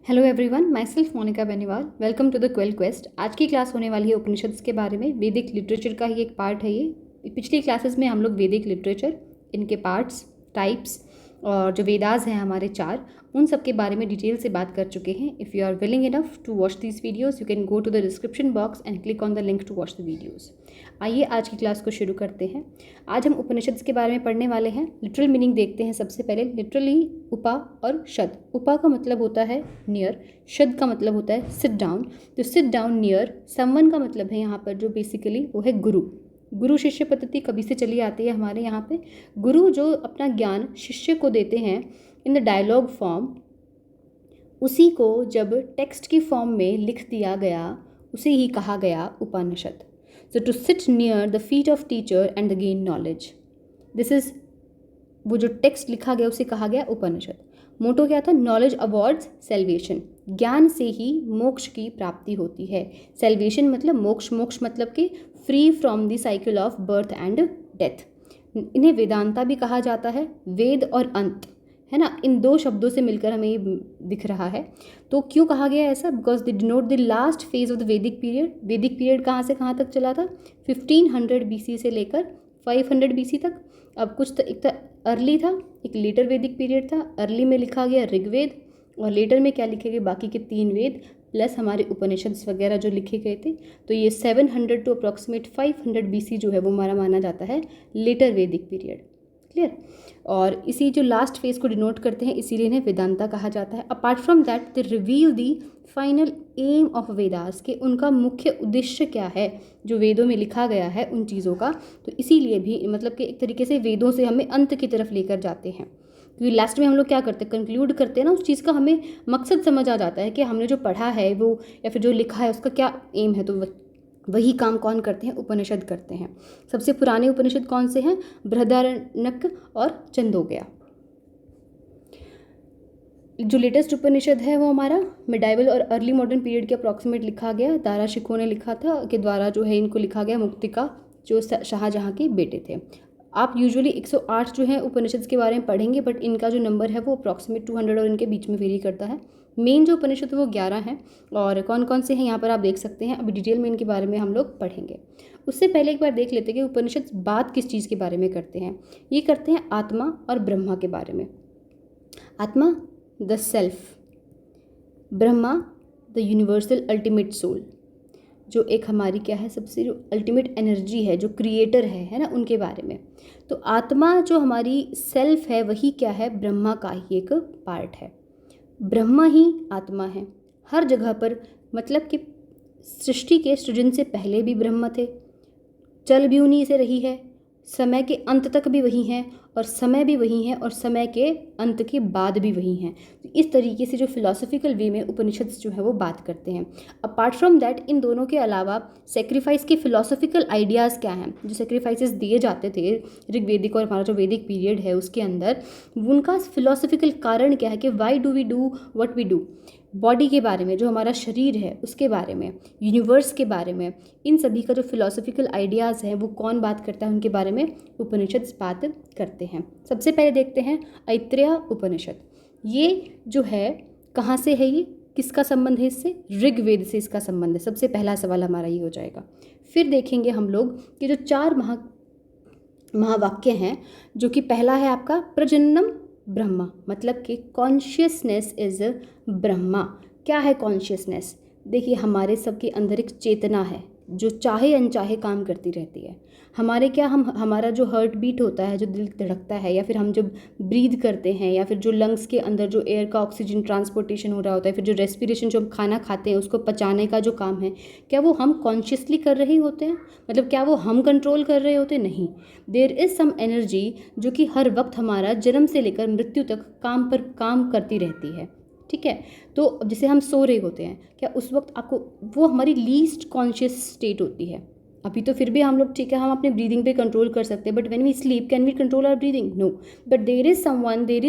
Hello everyone, my self Monika Beniwal. Welcome to the quell quest. आज की class होने वाली है उपनिषद्स के बारे में। वैदिक लिटरेचर का ही एक पार्ट है ये। पिछली क्लासेस में हम लोग वैदिक लिटरेचर, इनके पार्ट्स, टाइप्स और जो वेदास हैं हमारे चार, उन सब के बारे में डिटेल से बात कर चुके हैं। If you are willing enough to watch these videos, you can go to the description box and click on the link to watch the videos. आइए आज की क्लास को शुरू करते हैं। आज हम उपनिषद्स के बारे में पढ़ने वाले हैं। लिटरल मीनिंग देखते हैं सबसे पहले। लिटरली उपा और शद। उपा का मतलब होता है नियर, शद का मतलब होता है सिट डाउन। तो सिट डाउन नियर समवन का मतलब है यहाँ पर जो बेसिकली वो है गुरु। गुरु शिष्य पद्धति कभी से चली आती है हमारे यहाँ पे। गुरु जो अपना ज्ञान शिष्य को देते हैं इन द डायलॉग फॉर्म, उसी को जब टेक्स्ट की फॉर्म में लिख दिया गया उसे ही कहा गया Upanishad. So to sit near the feet of teacher and the gain knowledge, this is वो जो टेक्स्ट लिखा गया उसे कहा गया उपनिषद। मोटो क्या था? Knowledge awards salvation. ज्ञान से ही मोक्ष की प्राप्ति होती है। सेल्वेशन मतलब मोक्ष, मोक्ष मतलब कि free from the cycle of birth and death. इन्हें वेदांता भी कहा जाता है। वेद और अंत है ना, इन दो शब्दों से मिलकर हमें ये दिख रहा है। तो क्यों कहा गया ऐसा? Because they denote the last phase of the वैदिक पीरियड। वैदिक पीरियड कहाँ से कहाँ तक चला था? 1500 BC से लेकर 500 BC तक। अब कुछ एक तो अर्ली था, एक लेटर वैदिक पीरियड था। अर्ली में लिखा गया ऋग्वेद और लेटर में क्या लिखे गए? बाकी के 3 वेद प्लस हमारे उपनिषद्स वगैरह जो लिखे गए थे। तो ये 700 टू अप्रॉक्सीमेट 500 BC जो है वो हमारा माना जाता है लेटर वैदिक पीरियड। क्लियर? और इसी जो लास्ट फेज को डिनोट करते हैं, इसीलिए इन्हें वेदांता कहा जाता है। Apart from that they reveal the final aim of Vedas, के उनका मुख्य उद्देश्य क्या है जो वेदों में लिखा गया है उन चीज़ों का। तो इसीलिए भी मतलब कि एक तरीके से वेदों से हमें अंत की तरफ लेकर जाते हैं, क्योंकि लास्ट में हम लोग क्या करते हैं? कंक्लूड करते हैं ना, उस चीज़ का हमें मकसद समझ आ जाता है कि हमने जो पढ़ा है वो या फिर जो लिखा है उसका क्या एम है। तो वही काम कौन करते हैं? उपनिषद करते हैं। सबसे पुराने उपनिषद कौन से हैं? बृहदारण्यक और छंदोग्य। जो लेटेस्ट उपनिषद है वो हमारा मिडाइवल और अर्ली मॉडर्न पीरियड के अप्रॉक्सीमेट लिखा गया। दारा शिकोह ने लिखा था, के द्वारा जो है इनको लिखा गया। मुक्तिका जो शाहजहाँ के बेटे थे। आप यूजुअली 108 जो है उपनिषद के बारे में पढ़ेंगे, बट इनका जो नंबर है वो अप्रॉक्सीमेट 200 और इनके बीच में वेरी करता है। मेन जो उपनिषद वो 11 हैं और कौन कौन से हैं यहाँ पर आप देख सकते हैं। अभी डिटेल में इनके बारे में हम लोग पढ़ेंगे। उससे पहले एक बार देख लेते हैं कि उपनिषद बात किस चीज़ के बारे में करते हैं। ये करते हैं आत्मा और ब्रह्मा के बारे में। Atma the self, Brahma the universal ultimate soul, जो एक हमारी क्या है, सबसे जो अल्टीमेट एनर्जी है, जो क्रिएटर है ना, उनके बारे में। तो आत्मा जो हमारी सेल्फ है वही क्या है? ब्रह्मा का ही एक पार्ट है। ब्रह्मा ही आत्मा है हर जगह पर। मतलब कि सृष्टि के सृजन से पहले भी ब्रह्म थे, चल भी उन्हीं से रही है, समय के अंत तक भी वही हैं और समय भी वही है और समय के अंत के बाद भी वही हैं। तो इस तरीके से जो फिलॉसफिकल वे में उपनिषद जो है वो बात करते हैं। अपार्ट फ्रॉम दैट इन दोनों के अलावा सेक्रीफाइस के फिलॉसफिकल आइडियाज़ क्या हैं, जो सेक्रीफाइसेस दिए जाते थे ऋग्वेदिक और हमारा जो वैदिक पीरियड है उसके अंदर, उनका फिलॉसफिकल कारण क्या है कि why do we do what we do. Body के बारे में, जो हमारा शरीर है उसके बारे में, यूनिवर्स के बारे में, इन सभी का जो फिलॉसफिकल आइडियाज़ है वो कौन बात करता है? उनके बारे में उपनिषद बात करते हैं। सबसे पहले देखते हैं ऐत्रेय उपनिषद। ये जो है कहाँ से है? ये किसका संबंध है इससे? ऋग्वेद से इसका संबंध है। सबसे पहला सवाल हमारा ये हो जाएगा। फिर देखेंगे हम लोग कि जो 4 महावाक्य हैं, जो कि पहला है आपका प्रजननम ब्रह्मा, मतलब कि कॉन्शियसनेस इज ब्रह्मा। क्या है कॉन्शियसनेस? देखिए, हमारे सबके अंदर एक चेतना है जो चाहे अनचाहे काम करती रहती है। हमारे क्या हमारा जो हार्ट बीट होता है, जो दिल धड़कता है, या फिर हम जब ब्रीद करते हैं, या फिर जो लंग्स के अंदर जो एयर का ऑक्सीजन ट्रांसपोर्टेशन हो रहा होता है, फिर जो रेस्पिरेशन, जो हम खाना खाते हैं उसको पचाने का जो काम है, क्या वो हम कॉन्शियसली कर रहे होते हैं? मतलब क्या वो हम कंट्रोल कर रहे होते? नहीं। देयर इज़ सम एनर्जी जो कि हर वक्त हमारा जन्म से लेकर मृत्यु तक काम पर काम करती रहती है। ठीक है? तो जैसे हम सो रहे होते हैं, क्या उस वक्त आपको वो हमारी लीस्ट कॉन्शियस स्टेट होती है। अभी तो फिर भी हम लोग ठीक है, हम अपने ब्रीदिंग पे कंट्रोल कर सकते हैं, but when we sleep can we control our breathing? No. But there is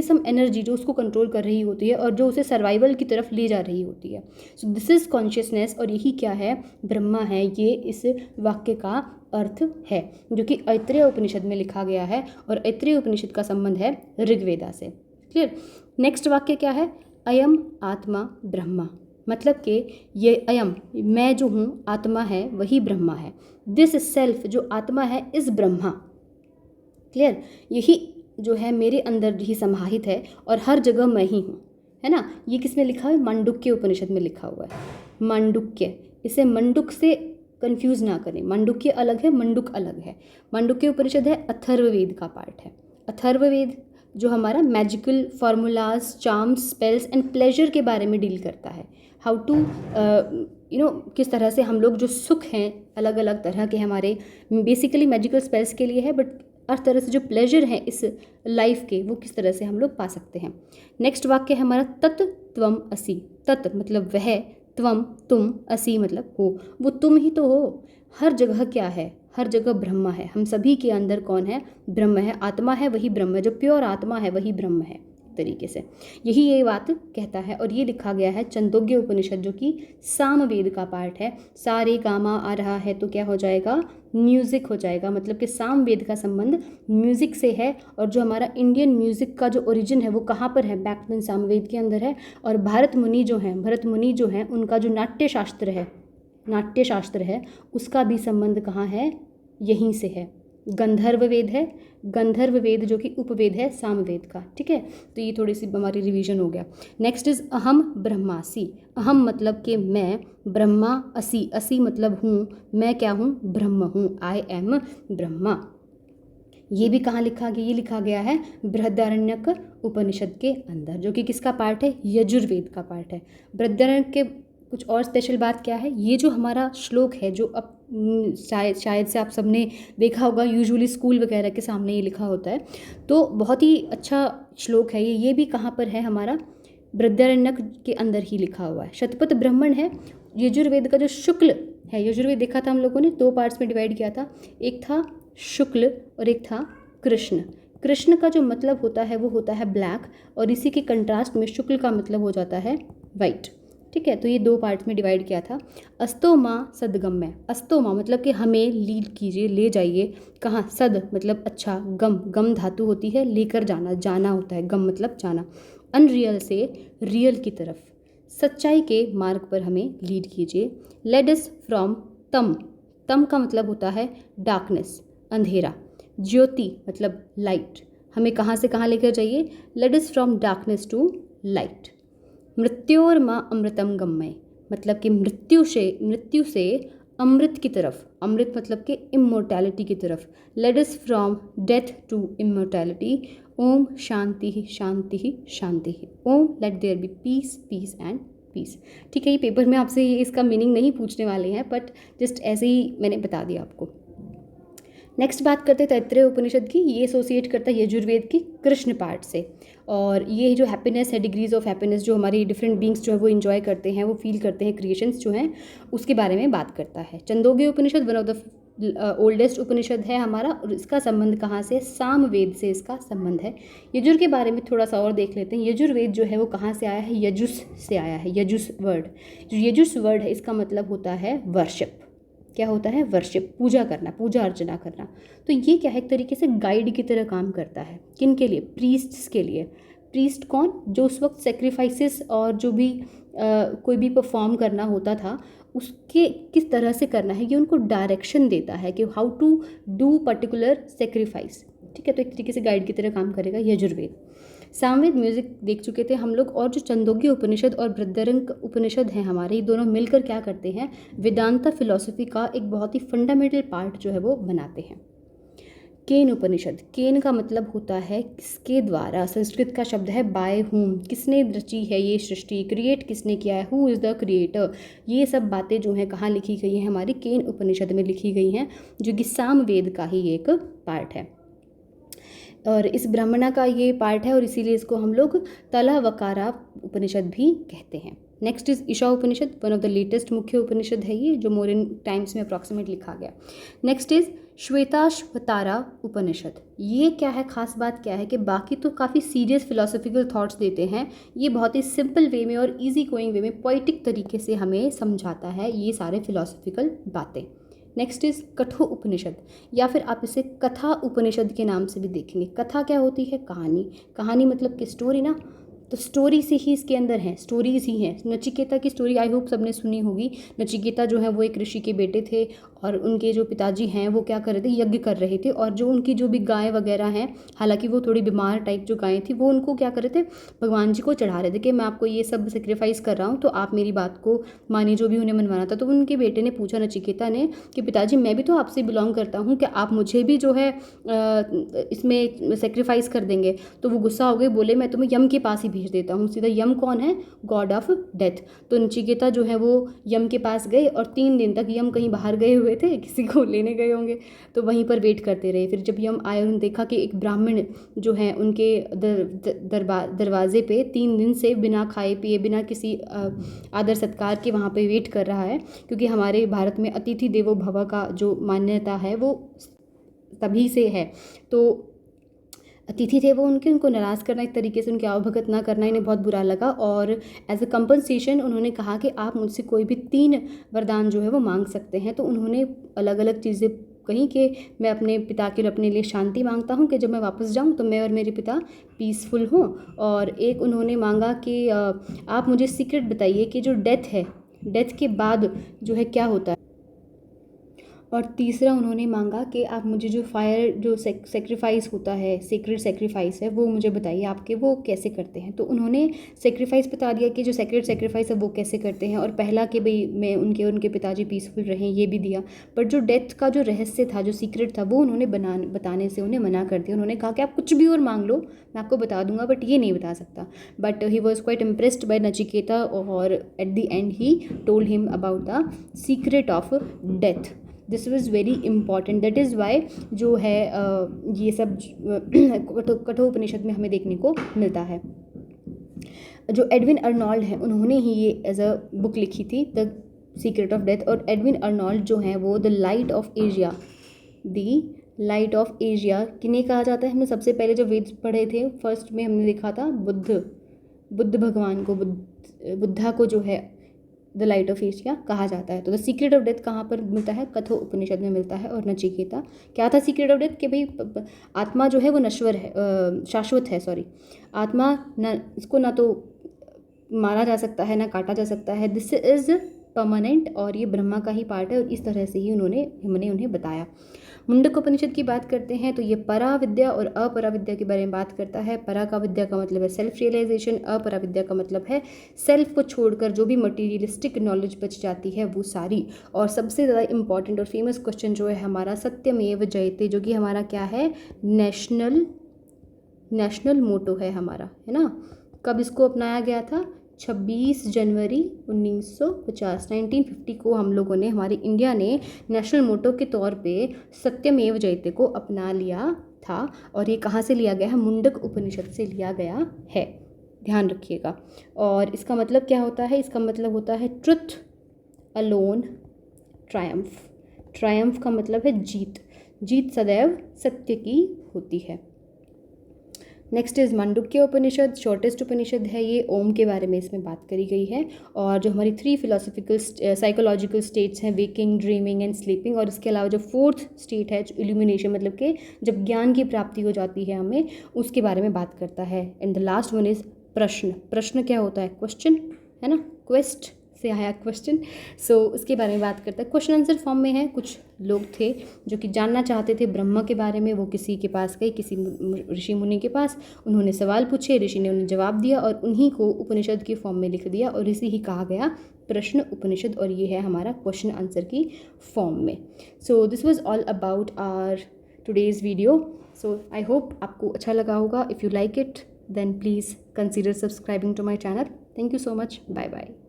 some energy जो उसको कंट्रोल कर रही होती है और जो उसे सर्वाइवल की तरफ ले जा रही होती है। सो दिस इज कॉन्शियसनेस, और यही क्या है? ब्रह्मा है। ये इस वाक्य का अर्थ है, जो कि ऐत्रेय उपनिषद में लिखा गया है, और ऐत्रेय उपनिषद का संबंध है ऋग्वेदा से। क्लियर? नेक्स्ट वाक्य क्या है? अयम आत्मा ब्रह्मा, मतलब कि ये अयम, मैं जो हूँ आत्मा है वही ब्रह्मा है। दिस सेल्फ, जो आत्मा है, इस ब्रह्मा। क्लियर, यही जो है मेरे अंदर ही समाहित है और हर जगह मैं ही हूँ, है ना। ये किस में लिखा है? मांडुक्य उपनिषद में लिखा हुआ है। मांडुक्य, इसे मंडुक से कंफ्यूज ना करें, मांडुक्य अलग है, मंडुक अलग है। मांडुक्य उपनिषद है अथर्ववेद का पार्ट है। अथर्ववेद जो हमारा magical formulas, charms, spells and pleasure के बारे में डील करता है। हाउ टू किस तरह से हम लोग जो सुख हैं अलग अलग तरह के हमारे बेसिकली मैजिकल स्पेल्स के लिए है, बट हर तरह से जो प्लेजर है इस लाइफ के, वो किस तरह से हम लोग पा सकते हैं। नेक्स्ट वाक्य है हमारा तत् त्वम असि। तत् मतलब वह, त्वम तुम, असि मतलब हो, वो तुम ही तो हो। हर जगह क्या है? हर जगह ब्रह्म है। हम सभी के अंदर कौन है? ब्रह्म है, आत्मा है, वही ब्रह्म है, जो प्योर आत्मा है वही ब्रह्म है तरीके से। यही ये बात कहता है और ये लिखा गया है छंदोग्य उपनिषद, जो कि सामवेद का पार्ट है। सा रे गा मा आ रहा है तो क्या हो जाएगा? म्यूज़िक हो जाएगा। मतलब कि सामवेद का संबंध म्यूज़िक से है और जो हमारा इंडियन म्यूज़िक का जो ओरिजिन है वो कहाँ पर है? बैक सामवेद के अंदर है। और भरत मुनि जो हैं उनका जो नाट्य शास्त्र है उसका भी संबंध कहाँ है? यहीं से है। गंधर्व वेद है, गंधर्व वेद जो कि उपवेद है सामवेद का। ठीक है, तो ये थोड़ी सी हमारी रिवीजन हो गया। नेक्स्ट इज अहम ब्रह्मासि। अहम मतलब कि मैं, ब्रह्मा, असि, असि मतलब हूँ, मैं क्या हूँ? ब्रह्म हूँ, आई एम ब्रह्मा। ये भी कहाँ लिखा गया? ये लिखा गया है बृहदारण्यक उपनिषद के अंदर, जो कि किसका पार्ट है? यजुर्वेद का पार्ट है। बृहदारण्यक के कुछ और स्पेशल बात क्या है? ये जो हमारा श्लोक है, जो अब शायद से आप सबने देखा होगा, यूजुअली स्कूल वगैरह के सामने ये लिखा होता है, तो बहुत ही अच्छा श्लोक है ये भी कहाँ पर है? हमारा बृहदारण्यक के अंदर ही लिखा हुआ है। शतपथ ब्राह्मण है। यजुर्वेद का जो शुक्ल है, यजुर्वेद देखा था हम लोगों ने, 2 पार्ट्स में डिवाइड किया था, एक था शुक्ल और एक था कृष्ण। कृष्ण का जो मतलब होता है वो होता है ब्लैक, और इसी के कंट्रास्ट में शुक्ल का मतलब हो जाता है वाइट। ठीक है, तो ये 2 पार्ट्स में डिवाइड किया था। अस्तो माँ सदगम्य। अस्तो माँ मतलब कि हमें लीड कीजिए, ले जाइए। कहाँ? सद मतलब अच्छा, गम, गम धातु होती है लेकर जाना, जाना होता है, गम मतलब जाना। अनरियल से रियल की तरफ, सच्चाई के मार्ग पर हमें लीड कीजिए। लेड अस फ्रॉम तम। तम का मतलब होता है डार्कनेस, अंधेरा। ज्योति मतलब लाइट, हमें कहाँ से कहाँ लेकर जाइए? Lead us from darkness to light. मृत्योर माँ अमृतम गम्य, मतलब कि मृत्यु से अमृत की तरफ, अमृत मतलब कि इमोर्टैलिटी की तरफ। Lead us from death to immortality. ओम शांति ही शांति ही शांति ही। Om let there be peace, peace and peace. ठीक है, ये पेपर में आपसे इसका मीनिंग नहीं पूछने वाले हैं, बट जस्ट ऐसे ही मैंने बता दिया आपको। नेक्स्ट बात करते हैं तैत्तिरीय उपनिषद की। ये एसोसिएट करता है यजुर्वेद की कृष्ण पार्ट से, और ये जो हैप्पीनेस है, डिग्रीज ऑफ हैप्पीनेस जो हमारी डिफरेंट बींग्स जो है वो इन्जॉय करते हैं, वो फील करते हैं, क्रिएशंस जो हैं उसके बारे में बात करता है। छंदोग्य उपनिषद वन ऑफ द ओल्डेस्ट उपनिषद है हमारा, और इसका संबंध कहाँ से? सामवेद से इसका संबंध है। यजुर के बारे में थोड़ा सा और देख लेते हैं। यजुर्वेद जो है वो कहाँ से आया है? यजुस से आया है। यजुस वर्ड, जो यजुस वर्ड है इसका मतलब होता है वर्शिप। क्या होता है? वर्शिप, पूजा करना, पूजा अर्चना करना। तो ये क्या है? एक तरीके से गाइड की तरह काम करता है। किन के लिए? प्रीस्ट्स के लिए। प्रीस्ट कौन? जो उस वक्त सेक्रीफाइसेस और जो भी कोई भी परफॉर्म करना होता था उसके किस तरह से करना है, ये उनको डायरेक्शन देता है कि how to do particular sacrifice. ठीक है, तो एक तरीके से गाइड की तरह काम करेगा यजुर्वेद। सामवेद म्यूजिक देख चुके थे हम लोग, और जो छंदोग्य उपनिषद और बृहदारण्यक उपनिषद हैं हमारे, ये दोनों मिलकर क्या करते हैं? वेदांता फिलॉसफी का एक बहुत ही फंडामेंटल पार्ट जो है वो बनाते हैं। केन उपनिषद, केन का मतलब होता है किसके द्वारा। संस्कृत का शब्द है बाय हुम, किसने रची है ये सृष्टि, क्रिएट किसने किया है, हु इज़ द क्रिएटर। ये सब बातें जो हैं कहाँ लिखी गई हैं? हमारी केन उपनिषद में लिखी गई हैं, जो कि सामवेद का ही एक पार्ट है, और इस ब्राह्मणा का ये पार्ट है, और इसीलिए इसको हम लोग तलावकारा उपनिषद भी कहते हैं। Next is Isha Upanishad, one of the latest मुख्य उपनिषद है ये, जो मौर्यन टाइम्स में अप्रॉक्सीमेट लिखा गया। नेक्स्ट इज श्वेताश्वतारा उपनिषद। ये क्या है? खास बात क्या है कि बाकी तो काफ़ी सीरियस फिलोसॉफिकल थॉट्स देते हैं, ये बहुत ही सिंपल वे में और इजी गोइंग वे में पोइटिक तरीके से हमें समझाता है ये सारे फिलोसॉफिकल बातें। नेक्स्ट इज कठो उपनिषद, या फिर आप इसे कथा उपनिषद के नाम से भी देखेंगे। कथा क्या होती है? कहानी। कहानी मतलब कि स्टोरी ना, तो स्टोरी से ही इसके अंदर है, स्टोरीज ही हैं। नचिकेता की स्टोरी आई होप सबने सुनी होगी। नचिकेता जो है वो एक ऋषि के बेटे थे और उनके जो पिताजी हैं वो क्या कर रहे थे, यज्ञ कर रहे थे, और जो उनकी जो भी गाय वगैरह हैं, हालांकि वो थोड़ी बीमार टाइप जो गायें थी, वो उनको क्या कर रहे थे, भगवान जी को चढ़ा रहे थे कि मैं आपको ये सब सेक्रीफाइस कर रहा हूँ, तो आप मेरी बात को मानिए, जो भी उन्हें मनवाना था। तो उनके बेटे ने पूछा नचिकेता ने कि पिताजी मैं भी तो आपसे बिलोंग करता हूँ, क्या आप मुझे भी जो है इसमें सेक्रीफाइस कर देंगे? तो वो गुस्सा हो गए, बोले मैं तुम्हें यम के पास ही भेज देता हूँ सीधा। यम कौन है? God of death. तो नचिकेता जो है वो यम के पास गए और 3 दिन तक, यम कहीं बाहर गए हुए थे, किसी को लेने गए होंगे, तो वहीं पर वेट करते रहे। फिर जब यम आए, उन्होंने देखा कि एक ब्राह्मण जो है उनके दरवाजे पे 3 दिन से बिना खाए पिए, बिना किसी आदर सत्कार के वहाँ पे वेट कर रहा है, क्योंकि हमारे भारत में अतिथि देवो भव का जो मान्यता है वो तभी से है। तो अतिथि थे वो उनको नाराज़ करना, एक तरीके से उनकी आवभगत ना करना इन्हें बहुत बुरा लगा, और एज अ कंपनसेशन उन्होंने कहा कि आप मुझसे कोई भी 3 वरदान जो है वो मांग सकते हैं। तो उन्होंने अलग अलग चीज़ें कहीं कि मैं अपने पिता के लिए, अपने लिए शांति मांगता हूँ कि जब मैं वापस जाऊँ तो मैं और मेरे पिता पीसफुल हों। और एक उन्होंने मांगा कि आप मुझे सीक्रेट बताइए कि जो डेथ है, डेथ के बाद जो है क्या होता है। और तीसरा उन्होंने मांगा कि आप मुझे जो फायर जो सेक्रीफाइस होता है, सीक्रेट सेक्रीफाइस है, वो मुझे बताइए आपके, वो कैसे करते हैं। तो उन्होंने सेक्रीफाइस बता दिया कि जो सेक्रेट सेक्रीफाइस है वो कैसे करते हैं, और पहला कि भाई मैं उनके पिताजी पीसफुल रहें, ये भी दिया। बट जो डेथ का जो रहस्य था, जो सीक्रेट था, वो उन्होंने बताने से उन्हें मना कर दिया। उन्होंने कहा कि आप कुछ भी और मांग लो, मैं आपको बता दूंगा, बट ये नहीं बता सकता। But he was quite impressed by Nachiketa, और at the end he told him about the secret of death. This was very important, that is why जो है ये सब कठोपनिषद में हमें देखने को मिलता है। जो एडविन अर्नोल्ड है, उन्होंने ही ये एज अ बुक लिखी थी, द सीक्रेट ऑफ डेथ। और एडविन अर्नोल्ड जो हैं वो the light of Asia, the light of Asia किन्हें कहा जाता है? हमने सबसे पहले जब वेद पढ़े थे फर्स्ट में हमने देखा था बुद्ध भगवान को, बुद्धा को जो है द लाइट ऑफ एशिया कहा जाता है। तो द सीक्रेट ऑफ डेथ कहाँ पर मिलता है? कठो उपनिषद में मिलता है। और नचिकेता क्या था सीक्रेट ऑफ डेथ? कि भाई आत्मा जो है वो नश्वर है, शाश्वत है, सॉरी, आत्मा न, इसको ना तो मारा जा सकता है ना काटा जा सकता है, दिस इज़ परमानेंट, और ये ब्रह्मा का ही पार्ट है। और इस तरह से ही हमने उन्हें बताया। मुंडक उपनिषद की बात करते हैं तो ये परा विद्या और अपरा विद्या के बारे में बात करता है। परा का विद्या का मतलब है सेल्फ रियलाइजेशन, अपरा विद्या का मतलब है सेल्फ को छोड़कर जो भी मटीरियलिस्टिक नॉलेज बच जाती है वो सारी। और सबसे ज़्यादा इंपॉर्टेंट और फेमस क्वेश्चन जो है हमारा सत्यमेव जयते, जो कि हमारा क्या है, नेशनल मोटो है हमारा, है ना। कब इसको अपनाया गया था? 26 जनवरी 1950 को हम लोगों ने, हमारी इंडिया ने नेशनल मोटो के तौर पे सत्यमेव जयते को अपना लिया था। और ये कहाँ से लिया गया है? मुंडक उपनिषद से लिया गया है, ध्यान रखिएगा। और इसका मतलब क्या होता है? इसका मतलब होता है ट्रुथ अलोन ट्रायम्फ। ट्रायम्फ का मतलब है जीत, जीत सदैव सत्य की होती है। Next is Mandukya Upanishad, shortest Upanishad है ये, ओम के बारे में इसमें बात करी गई है। और जो हमारी 3 फिलोसफिकल साइकोलॉजिकल स्टेट्स हैं, वेकिंग, ड्रीमिंग एंड स्लीपिंग, और इसके अलावा जो 4th स्टेट है इल्यूमिनेशन, मतलब कि जब ज्ञान की प्राप्ति हो जाती है हमें, उसके बारे में बात करता है। And the last one is प्रश्न। प्रश्न क्या होता है? क्वेश्चन, है ना, क्वेस्ट से आया क्वेश्चन। सो उसके बारे में बात करता है, क्वेश्चन आंसर फॉर्म में है। कुछ लोग थे जो कि जानना चाहते थे ब्रह्मा के बारे में, वो किसी के पास गए, किसी ऋषि मुनि के पास, उन्होंने सवाल पूछे, ऋषि ने उन्हें जवाब दिया और उन्हीं को उपनिषद की फॉर्म में लिख दिया, और इसे ही कहा गया प्रश्न उपनिषद, और ये है हमारा क्वेश्चन आंसर की फॉर्म में। So this was all about our today's video. So I hope आपको अच्छा लगा होगा। If you like it then please consider subscribing to my channel. Thank you so much. Bye bye.